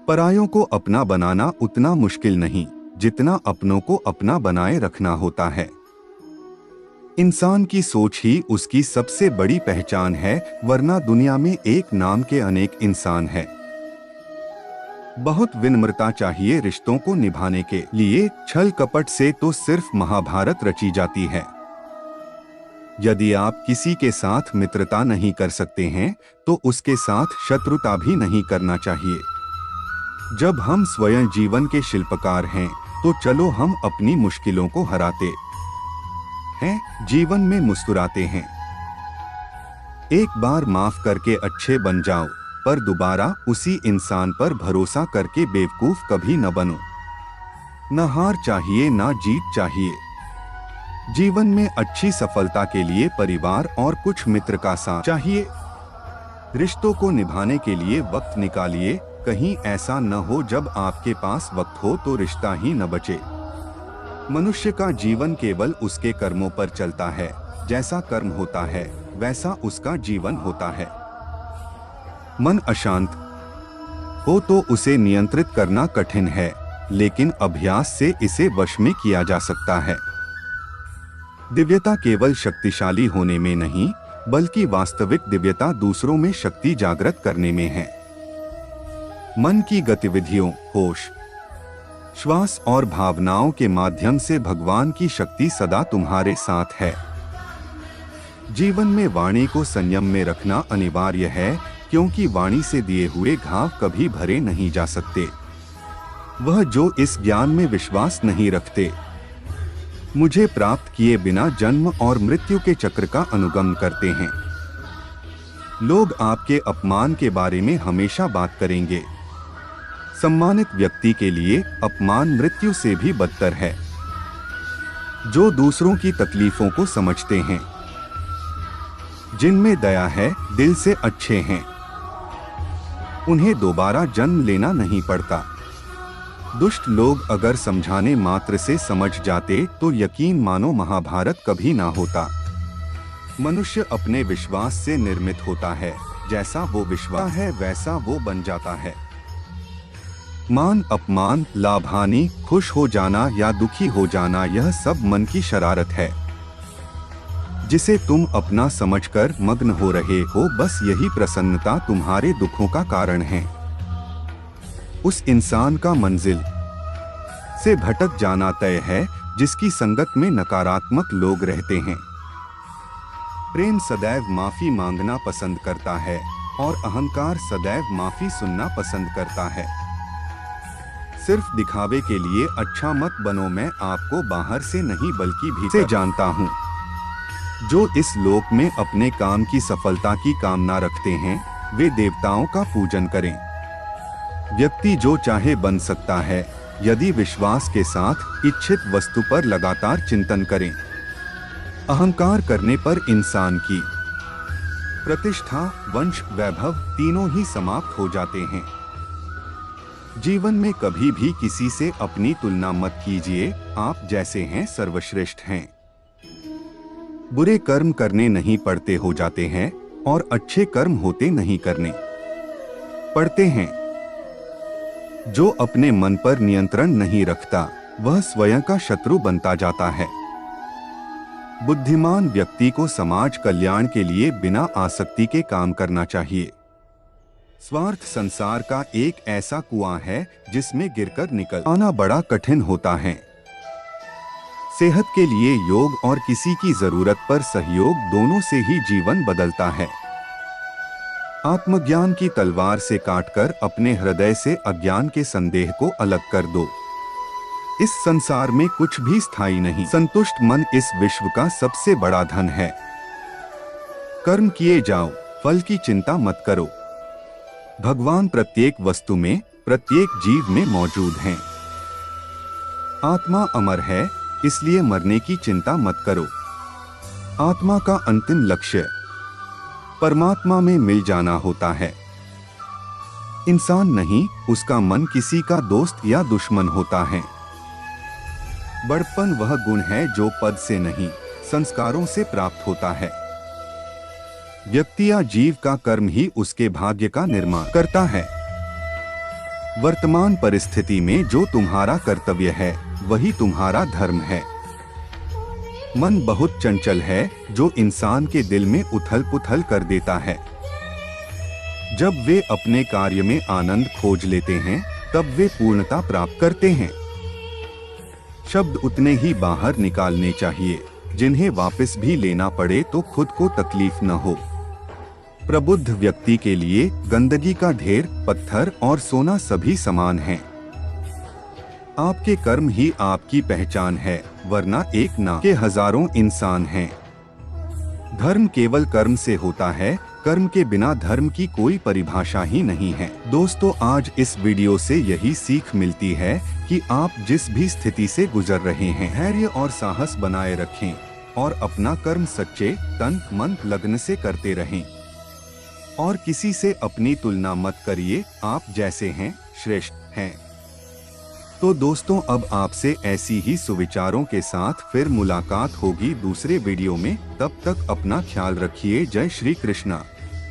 परायों को अपना बनाना उतना मुश्किल नहीं जितना अपनों को अपना बनाए रखना होता है। इंसान की सोच ही उसकी सबसे बड़ी पहचान है, वरना दुनिया में एक नाम के अनेक इंसान हैं। बहुत विनम्रता चाहिए रिश्तों को निभाने के लिए, छल कपट से तो सिर्फ महाभारत रची जाती है। यदि आप किसी के साथ मित्रता नहीं कर सकते हैं तो उसके साथ शत्रुता भी नहीं करना चाहिए। जब हम स्वयं जीवन के शिल्पकार हैं तो चलो हम अपनी मुश्किलों को हराते हैं, जीवन में मुस्कुराते हैं। एक बार माफ करके अच्छे बन जाओ, पर दोबारा उसी इंसान पर भरोसा करके बेवकूफ कभी न बनो। न हार चाहिए न जीत चाहिए। जीवन में अच्छी सफलता के लिए परिवार और कुछ मित्र का साथ चाहिए। रिश्तों को निभाने के लिए वक्त निकालिए, कहीं ऐसा न हो जब आपके पास वक्त हो तो रिश्ता ही न बचे। मनुष्य का जीवन केवल उसके कर्मों पर चलता है, जैसा कर्म होता है वैसा उसका जीवन होता है। मन अशांत हो तो उसे नियंत्रित करना कठिन है, लेकिन अभ्यास से इसे वश में किया जा सकता है। दिव्यता केवल शक्तिशाली होने में नहीं, बल्कि वास्तविक दिव्यता दूसरों में शक्ति जागृत करने में है। मन की गतिविधियों, होश, श्वास और भावनाओं के माध्यम से भगवान की शक्ति सदा तुम्हारे साथ है। जीवन में वाणी को संयम में रखना अनिवार्य है, क्योंकि वाणी से दिए हुए घाव कभी भरे नहीं जा सकते। वह जो इस ज्ञान में विश्वास नहीं रखते, मुझे प्राप्त किए बिना जन्म और मृत्यु के चक्र का अनुगमन करते हैं। लोग आपके अपमान के बारे में हमेशा बात करेंगे। सम्मानित व्यक्ति के लिए अपमान मृत्यु से भी बदतर है। जो दूसरों की तकलीफों को समझते हैं, जिनमें दया है, दिल से अच्छे हैं, उन्हें दोबारा जन्म लेना नहीं पड़ता। दुष्ट लोग अगर समझाने मात्र से समझ जाते तो यकीन मानो महाभारत कभी ना होता। मनुष्य अपने विश्वास से निर्मित होता है, जैसा वो विश्वास है वैसा वो बन जाता है। मान अपमान, लाभ हानि, खुश हो जाना या दुखी हो जाना, यह सब मन की शरारत है, जिसे तुम अपना समझकर मग्न हो रहे हो। बस यही प्रसन्नता तुम्हारे दुखों का कारण है। उस इंसान का मंजिल से भटक जाना तय है जिसकी संगत में नकारात्मक लोग रहते हैं। प्रेम सदैव माफी मांगना पसंद करता है और अहंकार सदैव माफी सुनना पसंद करता है। सिर्फ दिखावे के लिए अच्छा मत बनो। मैं आपको बाहर से नहीं बल्कि भीतर से जानता हूँ। जो इस लोक में अपने काम की सफलता की कामना रखते हैं, वे देवताओं का पूजन करें। व्यक्ति जो चाहे बन सकता है, यदि विश्वास के साथ इच्छित वस्तु पर लगातार चिंतन करें। अहंकार करने पर इंसान की प्रतिष्ठा, वंश, वैभव तीनों ही समाप्त हो जाते हैं। जीवन में कभी भी किसी से अपनी तुलना मत कीजिए। आप जैसे हैं सर्वश्रेष्ठ हैं। बुरे कर्म करने नहीं पड़ते हो जाते हैं और अच्छे कर्म होते नहीं करने पड़ते हैं। जो अपने मन पर नियंत्रण नहीं रखता, वह स्वयं का शत्रु बनता जाता है। बुद्धिमान व्यक्ति को समाज कल्याण के लिए बिना आसक्ति के काम करना चाहिए। स्वार्थ संसार का एक ऐसा कुआं है जिसमें गिरकर निकल आना बड़ा कठिन होता है। सेहत के लिए योग और किसी की जरूरत पर सहयोग, दोनों से ही जीवन बदलता है। आत्मज्ञान की तलवार से काटकर अपने हृदय से अज्ञान के संदेह को अलग कर दो। इस संसार में कुछ भी स्थायी नहीं। संतुष्ट मन इस विश्व का सबसे बड़ा धन है। कर्म किए जाओ, फल की चिंता मत करो। भगवान प्रत्येक वस्तु में, प्रत्येक जीव में मौजूद हैं। आत्मा अमर है, इसलिए मरने की चिंता मत करो। आत्मा का अंतिम लक्ष्य परमात्मा में मिल जाना होता है। इंसान नहीं, उसका मन किसी का दोस्त या दुश्मन होता है। बड़प्पन वह गुण है जो पद से नहीं, संस्कारों से प्राप्त होता है। व्यक्ति या जीव का कर्म ही उसके भाग्य का निर्माण करता है। वर्तमान परिस्थिति में जो तुम्हारा कर्तव्य है वही तुम्हारा धर्म है। मन बहुत चंचल है जो इंसान के दिल में उथल पुथल कर देता है। जब वे अपने कार्य में आनंद खोज लेते हैं तब वे पूर्णता प्राप्त करते हैं। शब्द उतने ही बाहर निकालने चाहिए जिन्हें वापस भी लेना पड़े तो खुद को तकलीफ न हो। प्रबुद्ध व्यक्ति के लिए गंदगी का ढेर, पत्थर और सोना सभी समान हैं। आपके कर्म ही आपकी पहचान है, वरना एक ना के हजारों इंसान हैं। धर्म केवल कर्म से होता है, कर्म के बिना धर्म की कोई परिभाषा ही नहीं है। दोस्तों, आज इस वीडियो से यही सीख मिलती है कि आप जिस भी स्थिति से गुजर रहे हैं, धैर्य और साहस बनाए रखें और अपना कर्म सच्चे तन मन लगन से करते रहें और किसी से अपनी तुलना मत करिए। आप जैसे हैं श्रेष्ठ हैं। तो दोस्तों, अब आपसे ऐसी ही सुविचारों के साथ फिर मुलाकात होगी दूसरे वीडियो में। तब तक अपना ख्याल रखिए। जय श्री कृष्णा।